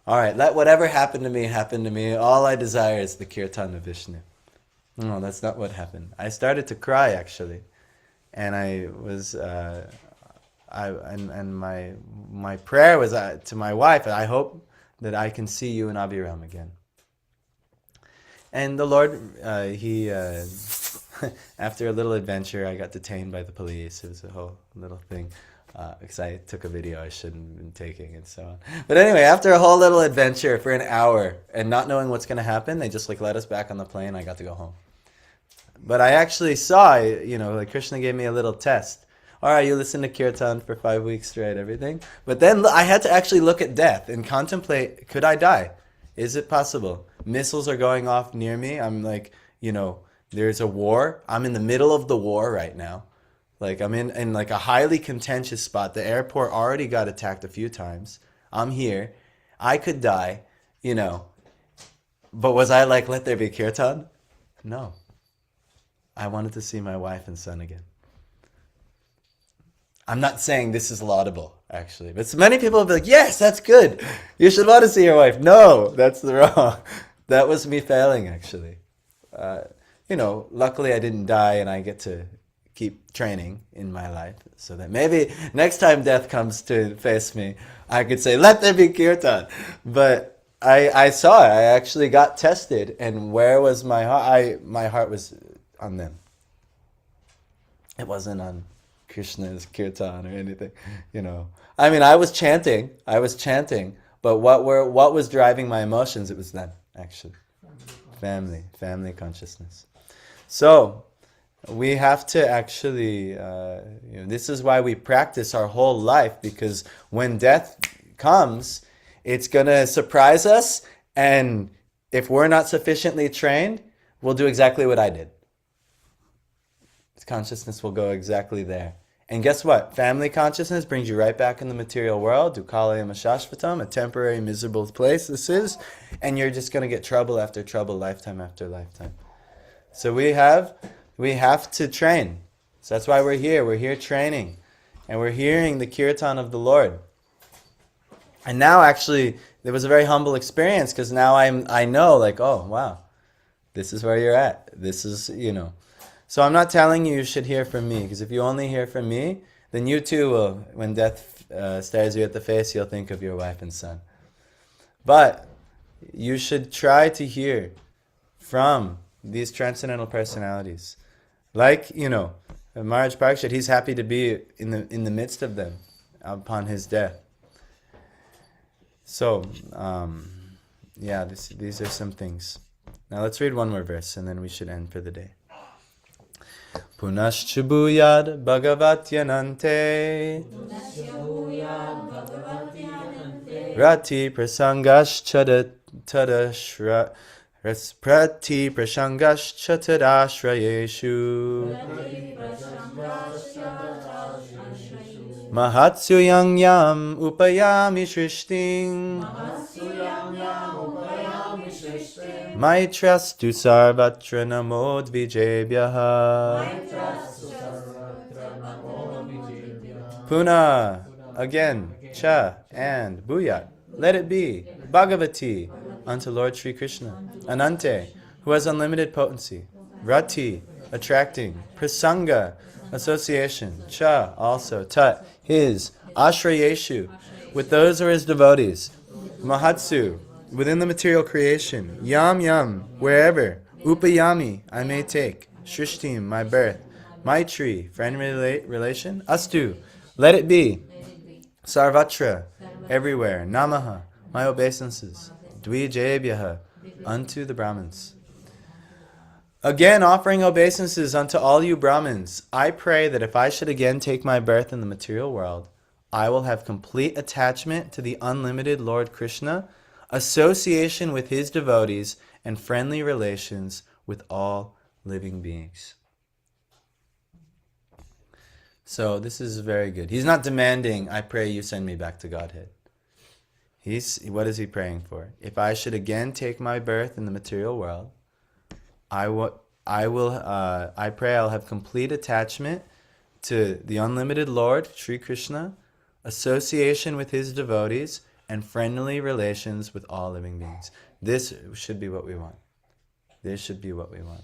All right, let whatever happen to me happen to me. All I desire is the kirtan of Vishnu. No, that's not what happened. I started to cry, actually. And I was, my prayer was to my wife, I hope that I can see you in Abhiram again. And the Lord, after a little adventure, I got detained by the police. It was a whole little thing, because I took a video I shouldn't have been taking and so on. But anyway, after a whole little adventure for an hour and not knowing what's going to happen, they just let us back on the plane. I got to go home. But I actually saw, Krishna gave me a little test. All right, you listen to kirtan for 5 weeks straight, everything. But then I had to actually look at death and contemplate, could I die? Is it possible? Missiles are going off near me. I'm like, there's a war. I'm in the middle of the war right now. Like, I'm in like a highly contentious spot. The airport already got attacked a few times. I'm here. I could die, But was I like, let there be kirtan? No. I wanted to see my wife and son again. I'm not saying this is laudable, actually. But many people will be like, yes, that's good. You should want to see your wife. No, that's wrong. That was me failing, actually. Luckily I didn't die, and I get to keep training in my life so that maybe next time death comes to face me, I could say, let there be kirtan. But I saw it. I actually got tested. And where was my heart? My heart was on them. It wasn't on Krishna's kirtan or anything, I mean, I was chanting, but what was driving my emotions? It was them, actually. Family consciousness. So we have to actually, this is why we practice our whole life, because when death comes, it's going to surprise us, and if we're not sufficiently trained, we'll do exactly what I did. Consciousness will go exactly there. And guess what? Family consciousness brings you right back in the material world. Dukalayam ashashvatam, a temporary, miserable place this is. And you're just going to get trouble after trouble, lifetime after lifetime. So we have to train. So that's why we're here. We're here training. And we're hearing the kirtan of the Lord. And now actually, there was a very humble experience, because now I know, like, oh, wow, this is where you're at. This is, So I'm not telling you should hear from me, because if you only hear from me, then you too will, when death stares you at the face, you'll think of your wife and son. But you should try to hear from these transcendental personalities. Like, Maharaj Parikshit, he's happy to be in the midst of them upon his death. So, these are some things. Now let's read one more verse, and then we should end for the day. Punashchubuyad Bhagavatyanante Rati prasangaschatadashrayeshu Mahatsu yang yam upayami shrishting Maitrastu sarvatra namod vijebhyaha. Puna, again, cha, and bhuyat, let it be, Bhagavati, unto Lord Sri Krishna, Anante, who has unlimited potency, Rati, attracting, Prasanga, association, cha, also, tat, his, ashrayeshu, with those who are his devotees, Mahatsu, within the material creation. Yam yam, wherever. Upayami, I may take. Shrishtim, my birth. Maitri, friend relation. Astu, let it be. Sarvatra, everywhere. Namaha, my obeisances. Dvijayabhyaha, unto the Brahmins. Again, offering obeisances unto all you Brahmins. I pray that if I should again take my birth in the material world, I will have complete attachment to the unlimited Lord Krishna, association with his devotees, and friendly relations with all living beings. So this is very good. He's not demanding, I pray you send me back to Godhead. What is he praying for? If I should again take my birth in the material world, I pray I'll have complete attachment to the unlimited Lord, Sri Krishna, association with his devotees, and friendly relations with all living beings. This should be what we want. This should be what we want.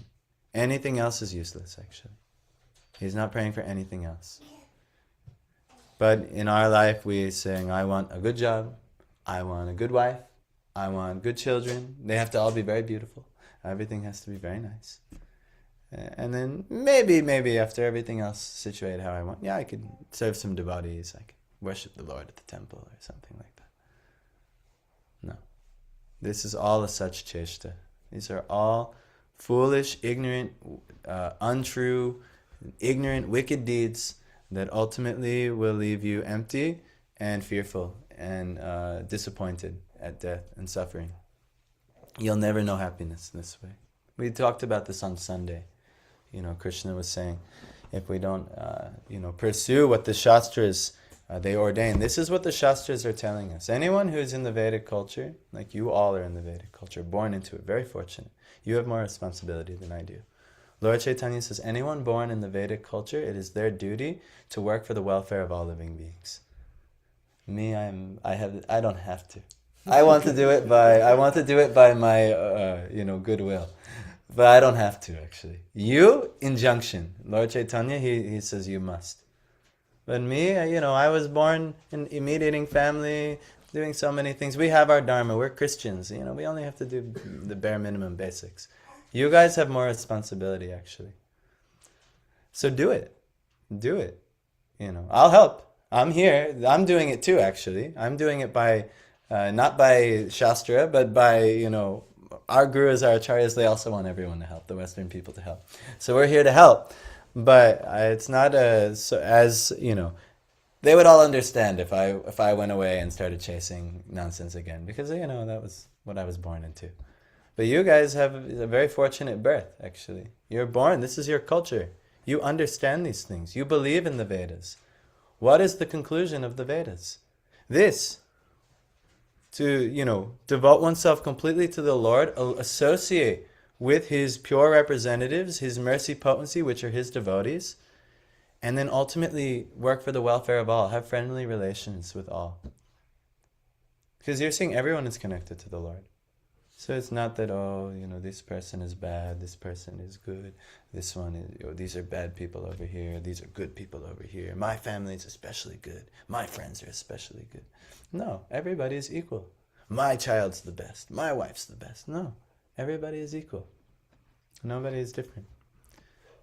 Anything else is useless, actually. He's not praying for anything else. But in our life, we're saying, I want a good job, I want a good wife, I want good children. They have to all be very beautiful. Everything has to be very nice. And then maybe after everything else situated how I want, I could serve some devotees, I could worship the Lord at the temple or something like that. No. This is all a such cheshta. These are all foolish, ignorant, untrue, ignorant, wicked deeds that ultimately will leave you empty and fearful and disappointed at death and suffering. You'll never know happiness in this way. We talked about this on Sunday. Krishna was saying, if we don't, pursue what the Shastras, they ordain. This is what the Shastras are telling us. Anyone who's in the Vedic culture, like you all are in the Vedic culture, born into it, very fortunate. You have more responsibility than I do. Lord Chaitanya says, anyone born in the Vedic culture, it is their duty to work for the welfare of all living beings. Me, I don't have to. I want to do it by my goodwill, but I don't have to actually. You, injunction. Lord Chaitanya, he says you must. But me, I was born in a mediating family, doing so many things. We have our dharma. We're Christians. We only have to do the bare minimum basics. You guys have more responsibility actually. So do it. Do it. I'll help. I'm here. I'm doing it too actually. I'm doing it by not by Shastra, but by, our gurus, our acharyas, they also want everyone to help, the Western people to help. So we're here to help. But it's not they would all understand if I went away and started chasing nonsense again, because, that was what I was born into. But you guys have a very fortunate birth, actually. You're born, this is your culture. You understand these things. You believe in the Vedas. What is the conclusion of the Vedas? This. To, devote oneself completely to the Lord, associate with his pure representatives, his mercy potency, which are his devotees, and then ultimately work for the welfare of all, have friendly relations with all. Because you're seeing everyone is connected to the Lord. So it's not that, this person is bad, this person is good, this one is, these are bad people over here, these are good people over here, my family is especially good, my friends are especially good. No, everybody is equal. My child's the best, my wife's the best. No, everybody is equal. Nobody is different.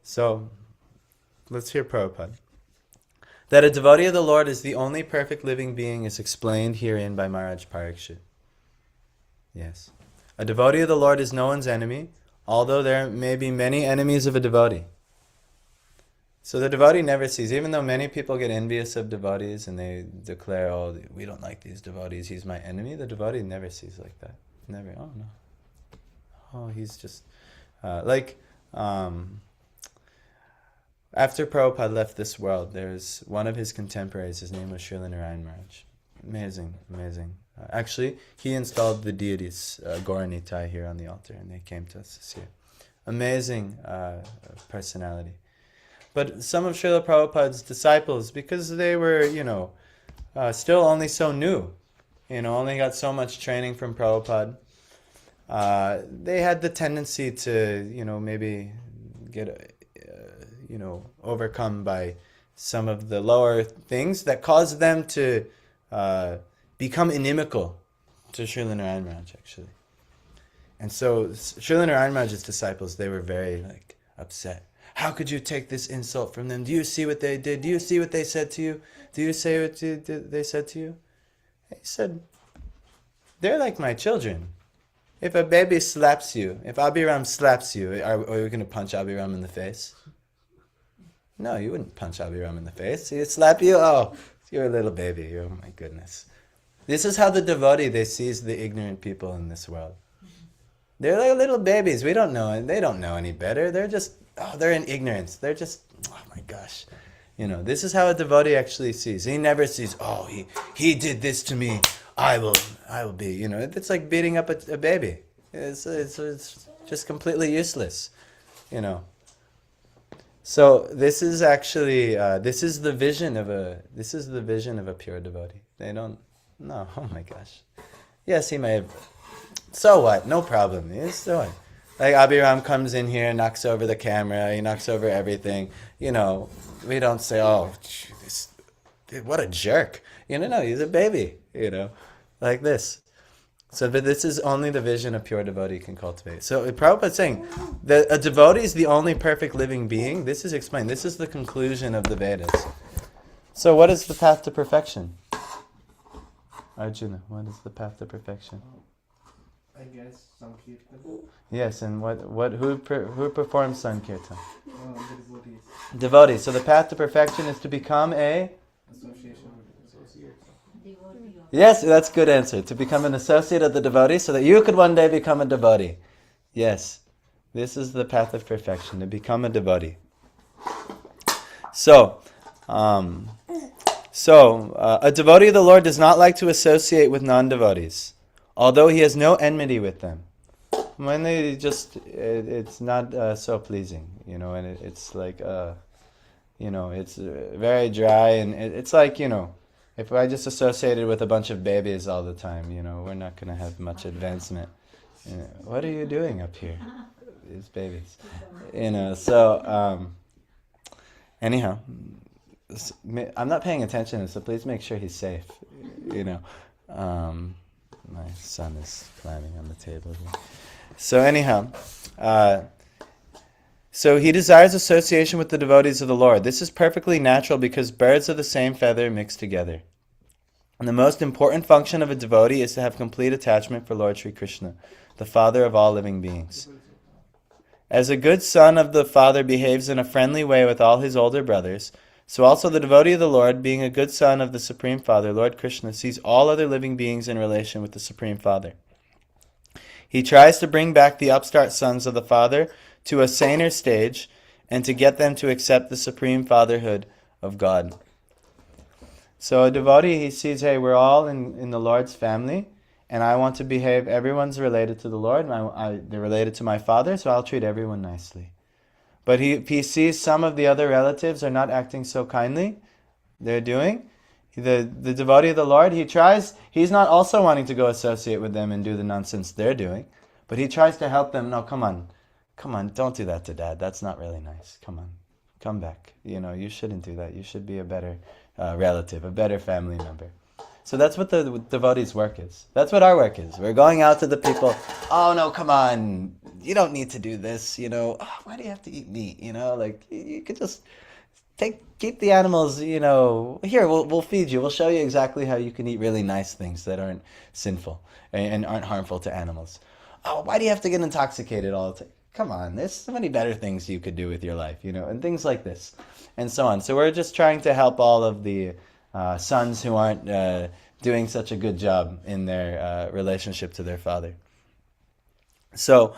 So, let's hear Prabhupada. That a devotee of the Lord is the only perfect living being is explained herein by Maharaj Parikshit. Yes. A devotee of the Lord is no one's enemy, although there may be many enemies of a devotee. So the devotee never sees, even though many people get envious of devotees and they declare, we don't like these devotees, he's my enemy, the devotee never sees like that. Never, no. He's just, after Prabhupada left this world, there's one of his contemporaries, his name was Srila Narayan Maharaj. Amazing. Actually, he installed the deities, Gaura Nitai, here on the altar, and they came to us this year. Amazing personality. But some of Srila Prabhupada's disciples, because they were, still only so new, only got so much training from Prabhupada, they had the tendency to, maybe get, overcome by some of the lower things that caused them to become inimical to Srila Narayan Maharaj, actually. And so Srila Narayan Maharaj's disciples, they were very upset. How could you take this insult from them? Do you see what they did? Do you see what they said to you? Do you say what they said to you? He said, they're like my children. If a baby slaps you, if Abhiram slaps you, are you going to punch Abhiram in the face? No, you wouldn't punch Abhiram in the face. He'd slap you. Oh, you're a little baby. Oh my goodness. This is how the devotee, they sees the ignorant people in this world. They're like little babies. We don't know. They don't know any better. They're just, they're in ignorance. They're just, oh my gosh. This is how a devotee actually sees. He never sees, he did this to me. I will be, it's like beating up a baby. It's just completely useless, So this is actually, this is the vision of a pure devotee. They don't, no, oh my gosh. Yes, he may have, so what? No problem. Yes, so what? Like Abhiram comes in here, knocks over the camera, he knocks over everything. We don't say, what a jerk. No, he's a baby, like this. So, but this is only the vision a pure devotee can cultivate. So Prabhupada's saying that a devotee is the only perfect living being. This is explained. This is the conclusion of the Vedas. So what is the path to perfection? Arjuna, what is the path to perfection? I guess Sankirtan. Yes, and who performs Sankirtan? The devotees. Devotees. So the path to perfection is to become a... Association with devotee of Yes, that's a good answer. To become an associate of the devotee so that you could one day become a devotee. Yes, this is the path of perfection, to become a devotee. So, a devotee of the Lord does not like to associate with non-devotees, although he has no enmity with them. When they just, it's not so pleasing, and it's like, it's very dry, and it's like, if I just associated with a bunch of babies all the time, we're not going to have much advancement. What are you doing up here? These babies. Anyhow, I'm not paying attention, so please make sure he's safe. My son is climbing on the table here. So anyhow, so he desires association with the devotees of the Lord. This is perfectly natural because birds of the same feather mix together. And the most important function of a devotee is to have complete attachment for Lord Sri Krishna, the Father of all living beings. As a good son of the Father behaves in a friendly way with all his older brothers, so also the devotee of the Lord, being a good son of the Supreme Father, Lord Krishna, sees all other living beings in relation with the Supreme Father. He tries to bring back the upstart sons of the Father to a saner stage and to get them to accept the Supreme Fatherhood of God. So a devotee, he sees, hey, we're all in the Lord's family, and I want to behave, everyone's related to the Lord, they're related to my Father, so I'll treat everyone nicely. But if he sees some of the other relatives are not acting so kindly, the devotee of the Lord, he's not also wanting to go associate with them and do the nonsense they're doing, but he tries to help them. No, come on, don't do that to Dad. That's not really nice. Come on, come back. You shouldn't do that. You should be a better relative, a better family member. So that's what the devotee's work is. That's what our work is. We're going out to the people. Oh no, come on, you don't need to do this. Why do you have to eat meat? You could just keep the animals. Here we'll feed you. We'll show you exactly how you can eat really nice things that aren't sinful and aren't harmful to animals. Oh, why do you have to get intoxicated all the time? Come on, there's so many better things you could do with your life, and things like this, and so on. So we're just trying to help all of the sons who aren't doing such a good job in their relationship to their father. So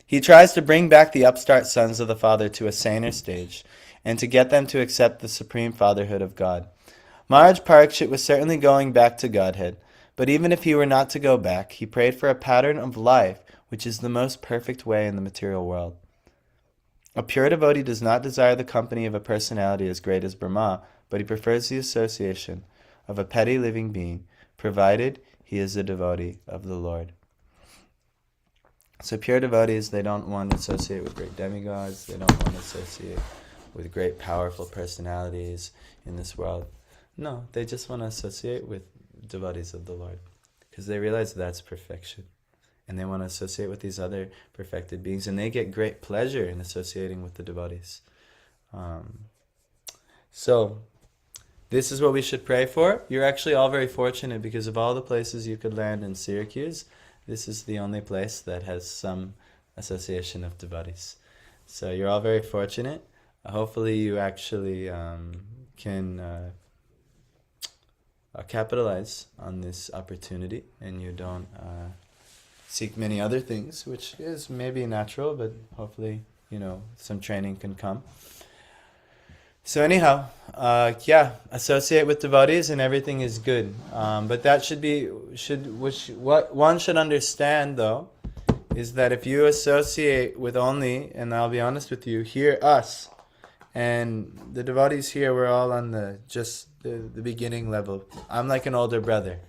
he tries to bring back the upstart sons of the Father to a saner stage and to get them to accept the supreme fatherhood of God. Maharaj Parikshit was certainly going back to Godhead, but even if he were not to go back, he prayed for a pattern of life which is the most perfect way in the material world. A pure devotee does not desire the company of a personality as great as Brahma, but he prefers the association of a petty living being, provided he is a devotee of the Lord. So pure devotees, they don't want to associate with great demigods, they don't want to associate with great powerful personalities in this world. No, they just want to associate with devotees of the Lord, because they realize that's perfection. And they want to associate with these other perfected beings, and they get great pleasure in associating with the devotees. So, this is what we should pray for. You're actually all very fortunate because of all the places you could land in Syracuse, this is the only place that has some association of devotees. So you're all very fortunate. Hopefully you actually can capitalize on this opportunity and you don't seek many other things, which is maybe natural, but hopefully, some training can come. So anyhow, associate with devotees and everything is good. But that what one should understand though, is that if you associate with only, and I'll be honest with you, here us, and the devotees here, we're all on the beginning level. I'm like an older brother.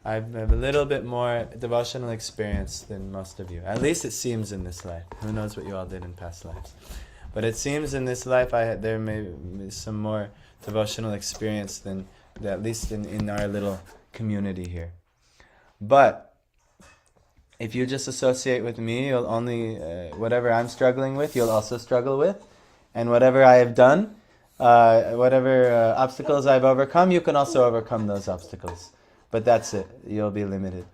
I have a little bit more devotional experience than most of you. At least it seems in this life. Who knows what you all did in past lives. But it seems in this life there may be some more devotional experience than at least in our little community here. But if you just associate with me, you'll only whatever I'm struggling with, you'll also struggle with, and whatever I have done, whatever obstacles I've overcome, you can also overcome those obstacles. But that's it. You'll be limited.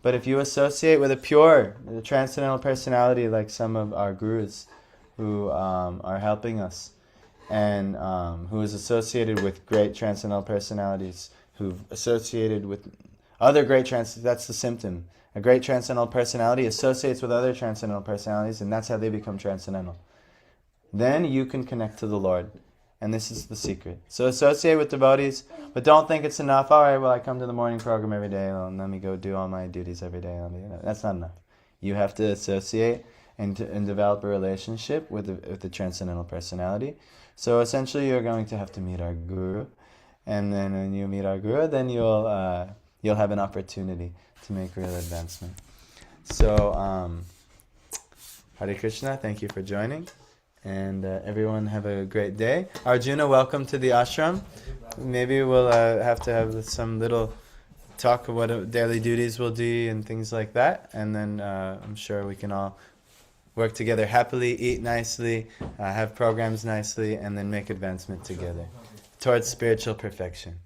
But if you associate with a pure, transcendental personality like some of our gurus, who are helping us, and who is associated with great transcendental personalities, who've associated with other great that's the symptom. A great transcendental personality associates with other transcendental personalities, and that's how they become transcendental. Then you can connect to the Lord, and this is the secret. So associate with devotees, but don't think it's enough. All right, well, I come to the morning program every day, and let me go do all my duties every day. That's not enough. You have to associate and develop a relationship with the transcendental personality. So essentially you're going to have to meet our guru, and then when you meet our guru, then you'll have an opportunity to make real advancement. So Hare Krishna, thank you for joining, and everyone have a great day. Arjuna, welcome to the ashram. Maybe we'll have to have some little talk of what daily duties will do and things like that, and then I'm sure we can all work together happily, eat nicely, have programs nicely, and then make advancement together towards spiritual perfection.